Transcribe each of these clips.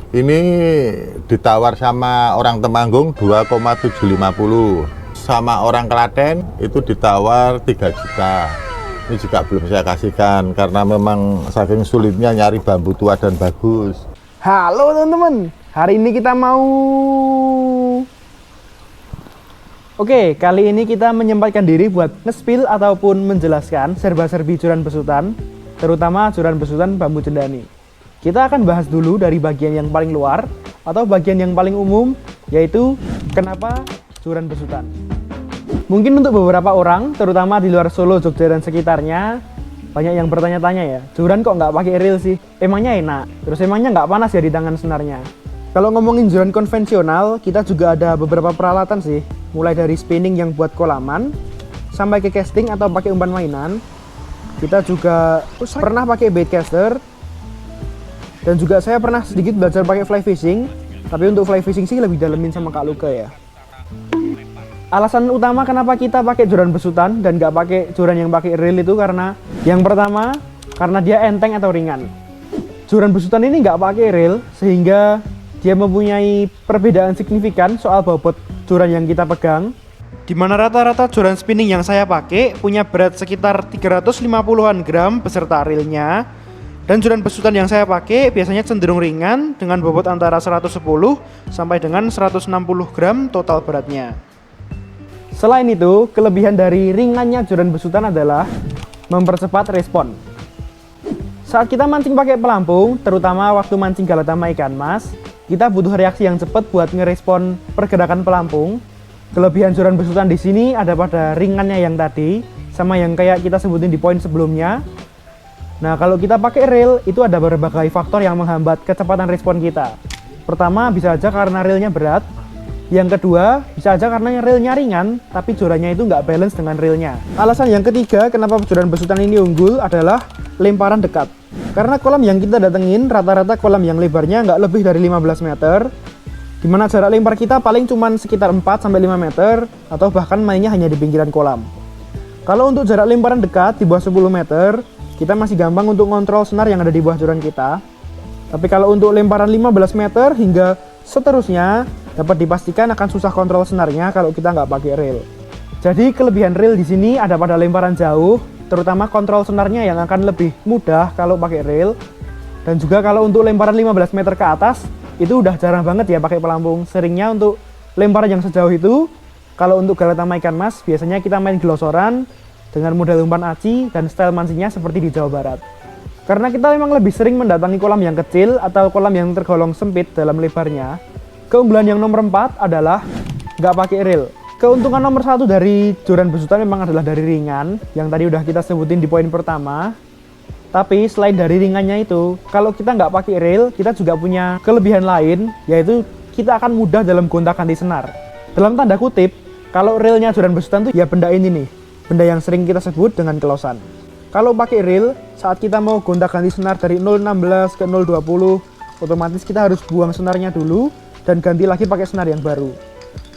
Ini ditawar sama orang Temanggung 2,750, sama orang Klaten itu ditawar 3 juta. Ini juga belum saya kasihkan karena memang saking sulitnya nyari bambu tua dan bagus. Halo teman-teman, hari ini kita mau... Oke, kali ini kita menyempatkan diri buat nge-spill ataupun menjelaskan serba-serbi joran besutan, terutama joran besutan bambu cendani. Kita akan bahas dulu dari bagian yang paling luar atau bagian yang paling umum, yaitu kenapa joran besutan. Mungkin untuk beberapa orang, terutama di luar Solo, Jogja, dan sekitarnya, banyak yang bertanya-tanya ya, joran kok nggak pakai reel sih? Emangnya enak? Terus emangnya nggak panas ya di tangan senarnya? Kalau ngomongin joran konvensional, kita juga ada beberapa peralatan sih. Mulai dari spinning yang buat kolaman, sampai ke casting atau pakai umpan mainan. Kita juga pernah pakai bait caster. Dan juga saya pernah sedikit belajar pakai fly fishing. Tapi untuk fly fishing sih lebih dalemin sama Kak Luka ya. Alasan utama kenapa kita pakai joran besutan dan nggak pakai joran yang pakai reel itu karena yang pertama, karena dia enteng atau ringan. Joran besutan ini nggak pakai reel sehingga dia mempunyai perbedaan signifikan soal bobot joran yang kita pegang. Di mana rata-rata joran spinning yang saya pakai punya berat sekitar 350-an gram beserta reelnya. Dan joran besutan yang saya pakai biasanya cenderung ringan dengan bobot antara 110 sampai dengan 160 gram total beratnya. Selain itu, kelebihan dari ringannya joran besutan adalah mempercepat respon. Saat kita mancing pakai pelampung, terutama waktu mancing galatama ikan mas, kita butuh reaksi yang cepat buat ngerespon pergerakan pelampung. Kelebihan joran besutan di sini ada pada ringannya yang tadi, sama yang kayak kita sebutin di poin sebelumnya. Nah, kalau kita pakai reel, itu ada berbagai faktor yang menghambat kecepatan respon kita. Pertama, bisa aja karena reelnya berat. Yang kedua, bisa aja karena reelnya ringan, tapi jorannya itu nggak balance dengan reelnya. Alasan yang ketiga, kenapa joran besutan ini unggul adalah lemparan dekat. Karena kolam yang kita datengin, rata-rata kolam yang lebarnya nggak lebih dari 15 meter, dimana jarak lempar kita paling cuma sekitar 4-5 meter, atau bahkan mainnya hanya di pinggiran kolam. Kalau untuk jarak lemparan dekat, di bawah 10 meter, kita masih gampang untuk ngontrol senar yang ada di bawah joran kita. Tapi kalau untuk lemparan 15 meter hingga seterusnya, dapat dipastikan akan susah kontrol senarnya kalau kita nggak pakai reel. Jadi kelebihan reel di sini ada pada lemparan jauh, terutama kontrol senarnya yang akan lebih mudah kalau pakai reel. Dan juga kalau untuk lemparan 15 meter ke atas, itu udah jarang banget ya pakai pelampung. Seringnya untuk lemparan yang sejauh itu, kalau untuk galatama ikan mas, biasanya kita main gelosoran dengan model umpan aci dan style mancingnya seperti di Jawa Barat. Karena kita memang lebih sering mendatangi kolam yang kecil atau kolam yang tergolong sempit dalam lebarnya, keunggulan yang nomor 4 adalah nggak pakai reel. Keuntungan nomor 1 dari joran besutan memang adalah dari ringan, yang tadi udah kita sebutin di poin pertama. Tapi selain dari ringannya itu, kalau kita nggak pakai reel, kita juga punya kelebihan lain, yaitu kita akan mudah dalam gonta-ganti senar. Dalam tanda kutip, kalau reelnya joran besutan tuh ya benda ini nih, benda yang sering kita sebut dengan kelosan. Kalau pakai reel, saat kita mau gonta-ganti senar dari 016 ke 020, otomatis kita harus buang senarnya dulu dan ganti lagi pakai senar yang baru.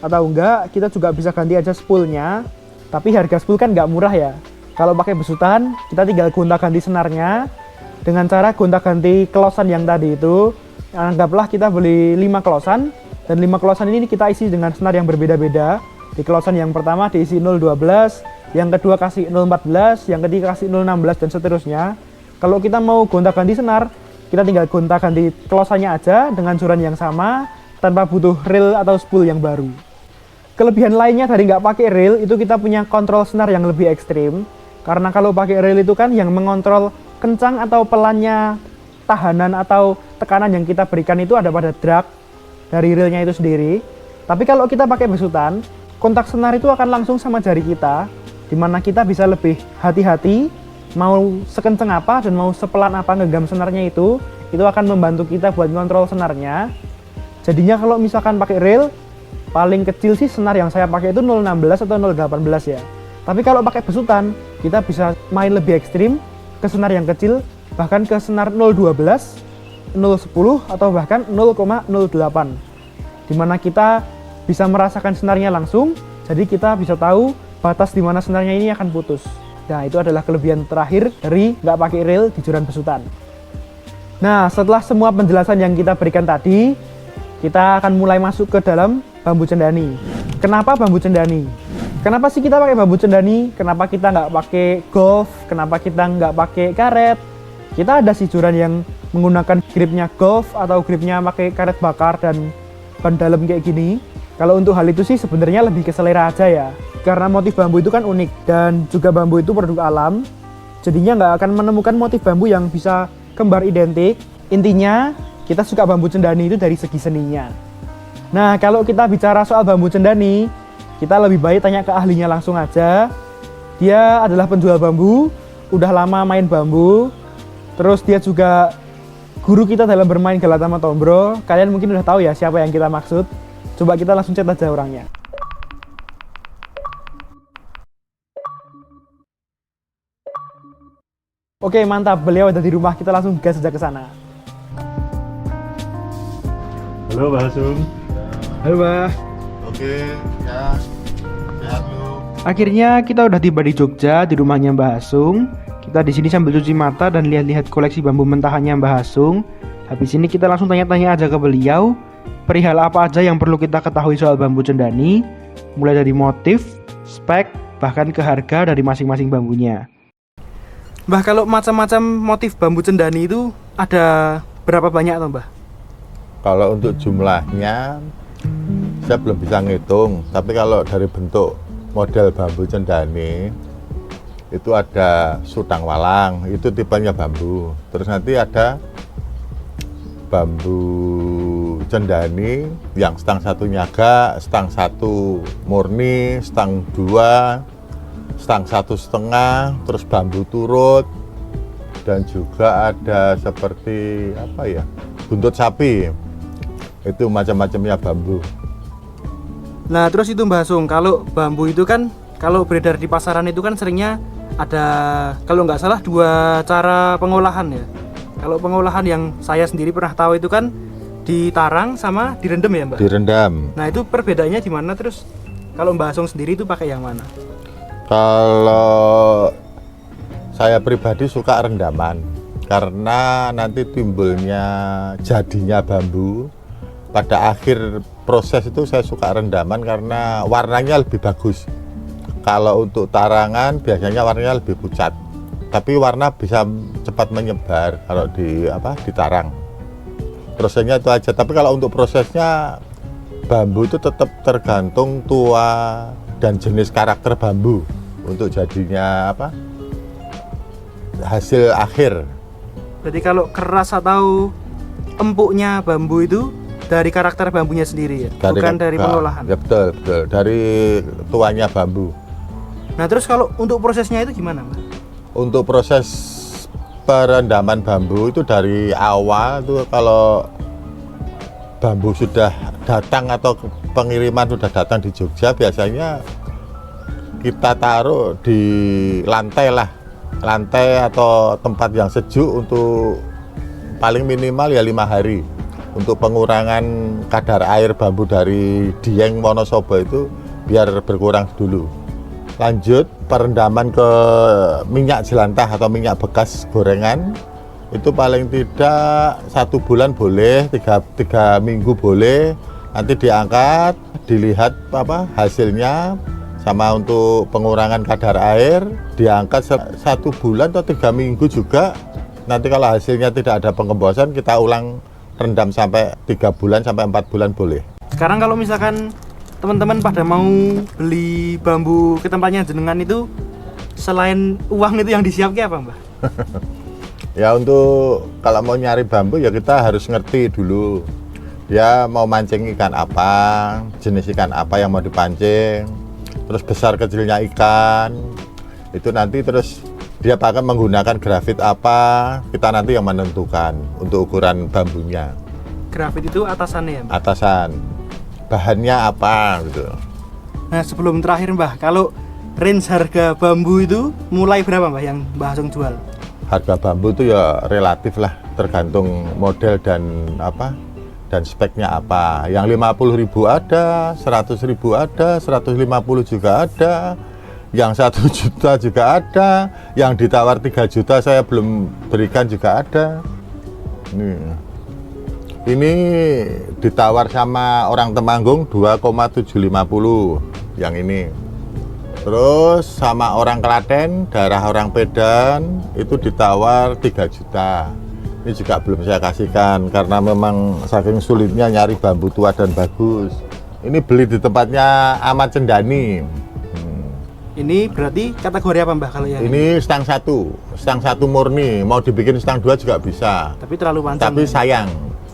Atau enggak, kita juga bisa ganti aja spoolnya, tapi harga spool kan nggak murah ya. Kalau pakai besutan, kita tinggal gonta-ganti senarnya dengan cara gonta-ganti kelosan yang tadi itu. Anggaplah kita beli 5 kelosan, dan 5 kelosan ini kita isi dengan senar yang berbeda-beda. Di kelosan yang pertama diisi 012, yang kedua kasih 014, yang ketiga kasih 016, dan seterusnya. Kalau kita mau gonta-ganti senar, kita tinggal gonta-ganti kelosannya aja dengan joran yang sama, tanpa butuh reel atau spool yang baru. Kelebihan lainnya dari nggak pakai reel, itu kita punya kontrol senar yang lebih ekstrim. Karena kalau pakai reel itu kan yang mengontrol kencang atau pelannya tahanan atau tekanan yang kita berikan itu ada pada drag dari reelnya itu sendiri. Tapi kalau kita pakai besutan, kontak senar itu akan langsung sama jari kita, dimana kita bisa lebih hati-hati, mau sekenceng apa dan mau sepelan apa ngegenggam senarnya itu akan membantu kita buat ngontrol senarnya. Jadinya kalau misalkan pakai reel, paling kecil sih senar yang saya pakai itu 016 atau 018 ya. Tapi kalau pakai besutan, kita bisa main lebih ekstrim ke senar yang kecil, bahkan ke senar 012, 010 atau bahkan 0,08. Dimana kita bisa merasakan senarnya langsung, jadi kita bisa tahu batas di mana senarnya ini akan putus. Nah, itu adalah kelebihan terakhir dari nggak pakai reel di joran besutan. Nah, setelah semua penjelasan yang kita berikan tadi, kita akan mulai masuk ke dalam bambu cendani. Kenapa bambu cendani? Kenapa sih kita pakai bambu cendani? Kenapa kita nggak pakai golf? Kenapa kita nggak pakai karet? Kita ada sijuran yang menggunakan gripnya golf atau gripnya pakai karet bakar dan ban dalam kayak gini. Kalau untuk hal itu sih sebenarnya lebih ke selera aja ya. Karena motif bambu itu kan unik dan juga bambu itu produk alam. Jadinya nggak akan menemukan motif bambu yang bisa kembar identik. Intinya kita suka bambu cendani itu dari segi seninya. Nah, kalau kita bicara soal bambu cendani, kita lebih baik tanya ke ahlinya langsung aja. Dia adalah penjual bambu, udah lama main bambu. Terus dia juga guru kita dalam bermain Galatama Tombro. Kalian mungkin udah tahu ya siapa yang kita maksud. Coba kita langsung chat aja orangnya. Oke, mantap. Beliau ada di rumah. Kita langsung gas saja ke sana. Halo Mbak Hasung. Halo, Mbak. Oke, ya. Sehat lu. Akhirnya kita udah tiba di Jogja di rumahnya Mbah Hasung. Kita di sini sambil cuci mata dan lihat-lihat koleksi bambu mentahannya Mbah Hasung. Habis ini kita langsung tanya-tanya aja ke beliau perihal apa aja yang perlu kita ketahui soal bambu cendani, mulai dari motif, spek, bahkan ke harga dari masing-masing bambunya. Mbah, kalau macam-macam motif bambu cendani itu ada berapa banyak toh, Mbah? Kalau untuk jumlahnya saya belum bisa ngitung, tapi kalau dari bentuk model bambu cendani itu ada sutang walang, itu tipenya bambu. Terus nanti ada bambu cendani yang stang satu nyaga, stang satu murni, stang dua, stang 1,5, terus bambu turut, dan juga ada seperti apa ya, buntut sapi. Itu macam-macamnya bambu. Nah, terus itu Mbah Hasung, kalau bambu itu kan kalau beredar di pasaran itu kan seringnya ada, kalau nggak salah, 2 cara pengolahan ya. Kalau pengolahan yang saya sendiri pernah tahu itu kan ditarang sama direndam ya, Mbak? Direndam. Nah, itu perbedaannya di mana? Terus kalau Mbah Hasung sendiri itu pakai yang mana? Kalau saya pribadi suka rendaman, karena nanti timbulnya jadinya bambu pada akhir proses itu saya suka rendaman karena warnanya lebih bagus. Kalau untuk tarangan biasanya warnanya lebih pucat, tapi warna bisa cepat menyebar kalau ditarang. Prosesnya itu aja. Tapi kalau untuk prosesnya bambu itu tetap tergantung tua dan jenis karakter bambu untuk jadinya hasil akhir. Berarti kalau keras atau empuknya bambu itu dari karakter bambunya sendiri ya, bukan dari pengolahan. Ya, betul, dari tuanya bambu. Nah, terus kalau untuk prosesnya itu gimana, Mbak? Untuk proses perendaman bambu itu dari awal tuh, kalau bambu sudah datang atau pengiriman sudah datang di Jogja, biasanya kita taruh di lantai atau tempat yang sejuk untuk paling minimal ya 5 hari untuk pengurangan kadar air bambu dari Dieng Wonosobo itu biar berkurang dulu. Lanjut perendaman ke minyak jelantah atau minyak bekas gorengan, itu paling tidak 1 bulan boleh, 3 minggu boleh. Nanti diangkat, dilihat hasilnya, sama untuk pengurangan kadar air diangkat 1 bulan atau 3 minggu juga. Nanti kalau hasilnya tidak ada pengembosan, kita ulang rendam sampai 3 bulan sampai 4 bulan boleh. Sekarang kalau misalkan teman-teman pada mau beli bambu ke tempatnya jenengan itu, selain uang itu yang disiapkan apa, Mbak? Ya, untuk kalau mau nyari bambu ya kita harus ngerti dulu dia mau mancing ikan apa, jenis ikan apa yang mau dipancing, terus besar kecilnya ikan itu nanti, terus dia pakai menggunakan grafit apa, kita nanti yang menentukan untuk ukuran bambunya. Grafit itu atasannya ya, Mbak? Atasan, bahannya apa gitu. Nah, sebelum terakhir, Mbah, kalau range harga bambu itu mulai berapa, Mbah, yang Mbah Hasung jual? Harga bambu itu ya relatif lah, tergantung model dan speknya apa. Yang 50.000 ada, 100.000 ada, 150 juga ada, yang 1 juta juga ada, yang ditawar 3 juta saya belum berikan juga ada. Ini ditawar sama orang Temanggung 2,750 yang ini. Terus sama orang Klaten, daerah orang Pedan itu ditawar 3 juta. Ini juga belum saya kasihkan karena memang saking sulitnya nyari bambu tua dan bagus. Ini beli di tempatnya Ahmad Cendani. Ini berarti kategori apa Mbah kalau yang Ini stang 1 murni. Mau dibikin stang 2 juga bisa. Tapi terlalu panjang. Tapi sayang.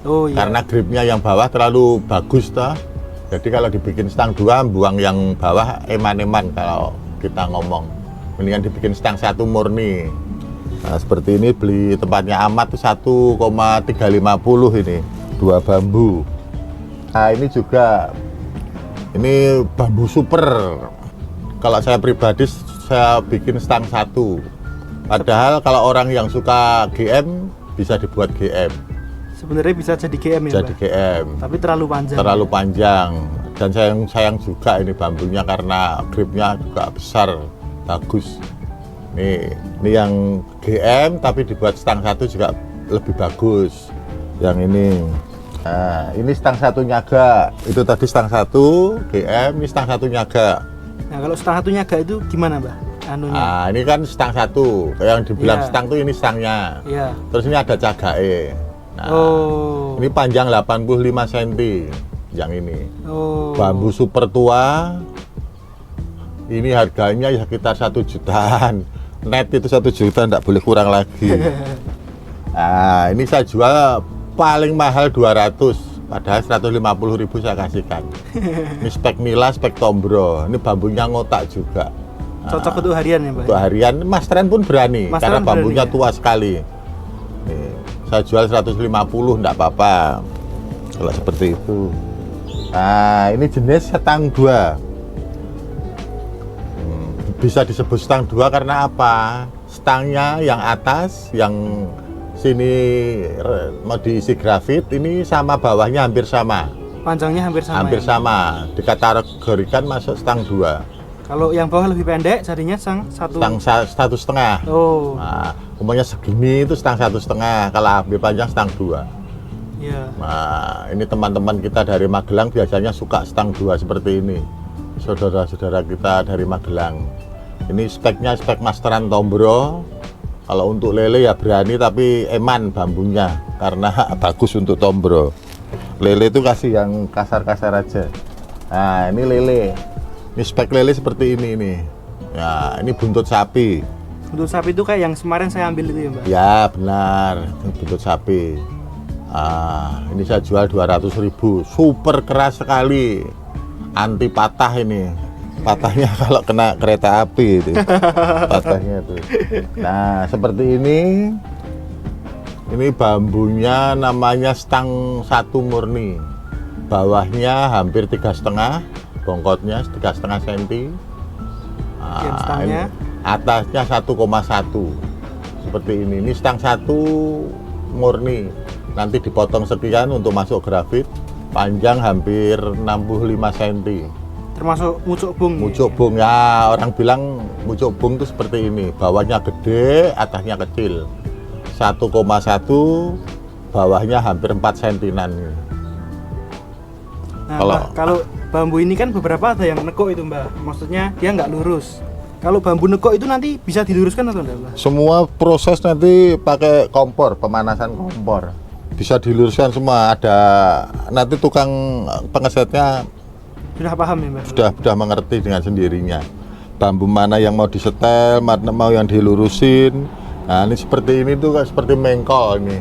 Oh iya. Karena gripnya yang bawah terlalu bagus toh. Jadi kalau dibikin stang 2, buang yang bawah eman-eman kalau kita ngomong. Mendingan dibikin stang 1 murni. Nah, seperti ini beli tempatnya Ahmad tuh 1,350 ini. 2 bambu. Nah, ini juga ini bambu super. Kalau saya pribadi saya bikin stang 1. Padahal kalau orang yang suka GM bisa dibuat GM. Sebenarnya bisa jadi GM ya Jadi Mbah? GM. Tapi terlalu panjang. Terlalu panjang. Dan sayang juga ini bambunya karena gripnya juga besar, bagus. Ini yang GM tapi dibuat stang 1 juga lebih bagus. Yang ini. Nah, ini stang 1 nyaga. Itu tadi stang 1 GM, ini stang 1 nyaga. Nah kalau stang 1 nyaga itu gimana Mbah? Anunya? Nah, ini kan stang 1. Yang dibilang Iya. stang tuh ini stangnya. Iya. Terus ini ada cagae. Nah, Oh. ini panjang 85 cm yang ini. Oh. Bambu super tua. Ini harganya ya sekitar 1 jutaan. Net itu 1 juta, enggak boleh kurang lagi. Nah, ini saya jual paling mahal 200. Padahal 150.000 saya kasihkan. Ini spek nila, spek tombro. Ini bambunya ngotak juga. Cocok untuk harian ya Mbah? Untuk harian, Mas Tren pun berani. Mas Karena Tren bambunya berani, ya? tua sekali. Nih, saya jual 150, enggak apa-apa. Kalau seperti itu. Nah, ini jenis stang 2. Bisa disebut stang 2 karena apa? Stangnya yang atas, yang sini mau diisi grafit, ini sama bawahnya hampir sama. Panjangnya hampir sama. Hampir ya? sama. Dikategorikan masuk stang 2. Kalau yang bawah lebih pendek, jadinya stang 1. Stang 1,5. Oh. Nah, umumnya segini itu stang 1,5. Kalau lebih panjang stang 2. Iya. Nah, ini teman-teman kita dari Magelang biasanya suka stang 2 seperti ini. Saudara-saudara kita dari Magelang. Ini speknya spek masteran tombro. Kalau untuk lele ya berani tapi eman bambunya karena bagus untuk tombro. Lele itu kasih yang kasar-kasar aja. Nah, ini lele. Ini spek lele seperti ini nih. Ya, ini buntut sapi. Untuk sapi itu kayak yang kemarin saya ambil itu ya Mbak? Ya, benar. Ini buntut sapi. Ini saya jual 200.000. Super keras sekali. Anti patah ini. Patahnya kalau kena kereta api itu. Patahnya itu. Nah, seperti ini. Ini bambunya namanya stang 1 murni. Bawahnya hampir 3,5, bongkotnya 3,5 cm. Bagian stangnya? Atasnya 1,1. Seperti ini. Ini stang 1 murni. Nanti dipotong sekian untuk masuk grafit. Panjang hampir 65 cm. Termasuk mucuk bung. Mucuk bung ya, orang bilang mucuk bung itu seperti ini. Bawahnya gede, atasnya kecil. 1,1, bawahnya hampir 4 cm-an. Nah, kalau bambu ini kan beberapa ada yang nekuk itu Mbak. Maksudnya dia nggak lurus. Kalau bambu nekuk itu nanti bisa diluruskan atau enggak Mbak? Semua proses nanti pakai kompor, pemanasan kompor. Bisa diluruskan semua. Ada nanti tukang pengesetnya Sudah paham ya Mbak? sudah mengerti dengan sendirinya. Bambu mana yang mau disetel, mana mau yang dilurusin. Nah, ini seperti ini tuh seperti mengkol ini.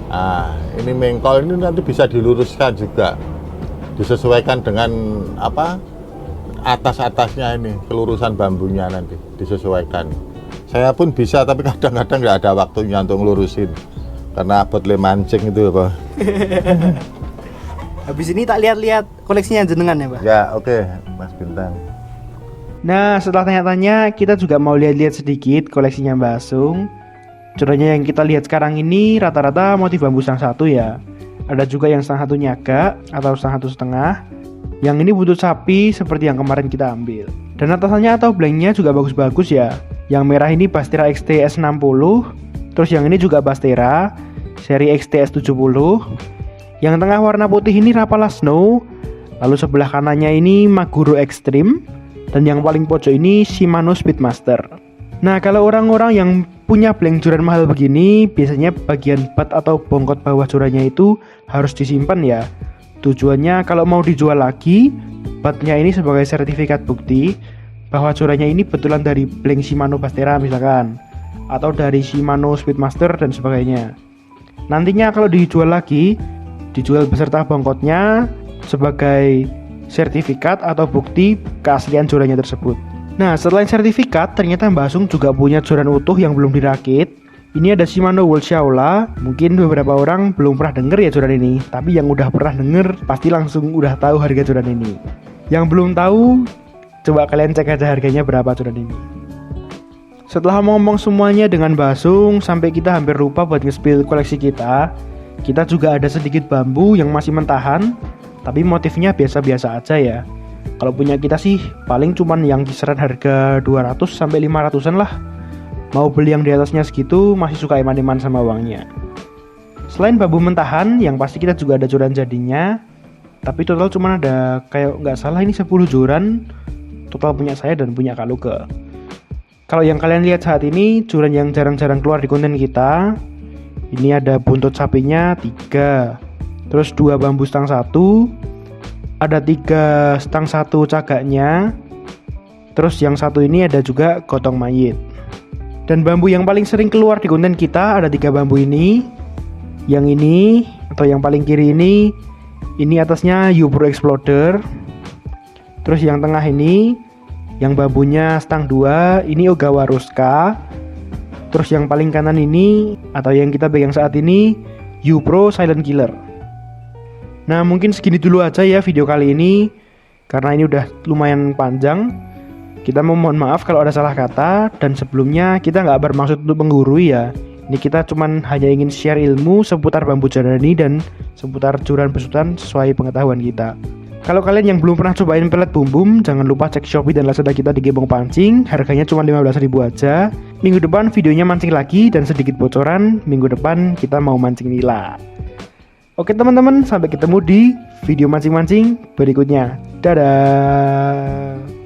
Nah, ini mengkol ini nanti bisa diluruskan juga. Disesuaikan dengan apa? Atas-atasnya ini, kelurusan bambunya nanti disesuaikan. Saya pun bisa tapi kadang-kadang nggak ada waktunya untuk ngelurusin. Karena abot le mancing itu apa. Habis ini tak lihat-lihat koleksinya jenengan ya Mbak? Ya, oke, Mas Bintang. Nah, setelah tanya-tanya, kita juga mau lihat-lihat sedikit koleksinya Mbak Asung. Contohnya yang kita lihat sekarang ini rata-rata motif bambu stang 1 ya. Ada juga yang stang 1 nyaga atau stang 1,5. Yang ini buntut sapi seperti yang kemarin kita ambil. Dan atasannya atau blanknya juga bagus-bagus ya. Yang merah ini Bastera XT S60. Terus yang ini juga Bastera. seri XTS70. Yang tengah warna putih ini Rapala Snow. Lalu sebelah kanannya ini Maguro Extreme. Dan yang paling pojok ini Shimano Speedmaster. Nah, kalau orang-orang yang punya blank joran mahal begini, biasanya bagian bat atau bongkot bawah jorannya itu harus disimpan ya. Tujuannya kalau mau dijual lagi, batnya ini sebagai sertifikat bukti bahwa jorannya ini betulan dari blank Shimano Bastera misalkan, atau dari Shimano Speedmaster dan sebagainya. Nantinya kalau dijual lagi, dijual beserta bongkotnya sebagai sertifikat atau bukti keaslian jorannya tersebut. Nah, selain sertifikat, ternyata Mbah Asung juga punya joran utuh yang belum dirakit. Ini ada Shimano World Shaola. Mungkin beberapa orang belum pernah denger ya joran ini, tapi yang udah pernah denger pasti langsung udah tahu harga joran ini. Yang belum tahu, coba kalian cek aja harganya berapa joran ini. Setelah ngomong semuanya dengan Mbah Asung, sampai kita hampir lupa buat nge-spill koleksi kita. Kita juga ada sedikit bambu yang masih mentahan, tapi motifnya biasa-biasa aja ya. Kalau punya kita sih paling cuman yang kisaran harga 200 sampai 500-an lah. Mau beli yang di atasnya segitu masih suka iman-iman sama uangnya. Selain bambu mentahan, yang pasti kita juga ada joran jadinya. Tapi total cuman ada kayak nggak salah ini 10 joran total punya saya dan punya Kak Luke. Kalau yang kalian lihat saat ini joran yang jarang-jarang keluar di konten kita. Ini ada buntut sapinya 3, terus 2 bambu stang 1, ada 3 stang 1 cagaknya, terus yang satu ini ada juga gotong mayit. Dan bambu yang paling sering keluar di konten kita ada 3 bambu ini. Yang ini atau yang paling kiri ini atasnya Yupro Exploder. Terus yang tengah ini yang bambunya stang 2 ini Ogawa Ruska. Terus yang paling kanan ini atau yang kita pegang saat ini Yupro Silent Killer. Nah, mungkin segini dulu aja ya video kali ini, karena ini udah lumayan panjang. Kita mohon maaf kalau ada salah kata, dan sebelumnya kita nggak bermaksud untuk menggurui ya. Ini kita cuman hanya ingin share ilmu seputar bambu joran ini dan seputar joran besutan sesuai pengetahuan kita. Kalau kalian yang belum pernah cobain pelet bum bum, jangan lupa cek Shopee dan Lazada kita di Gebong Pancing. Harganya cuma 15.000 aja. Minggu depan videonya mancing lagi, dan sedikit bocoran, minggu depan kita mau mancing nila. Oke teman-teman, sampai ketemu di video mancing-mancing berikutnya. Dadah.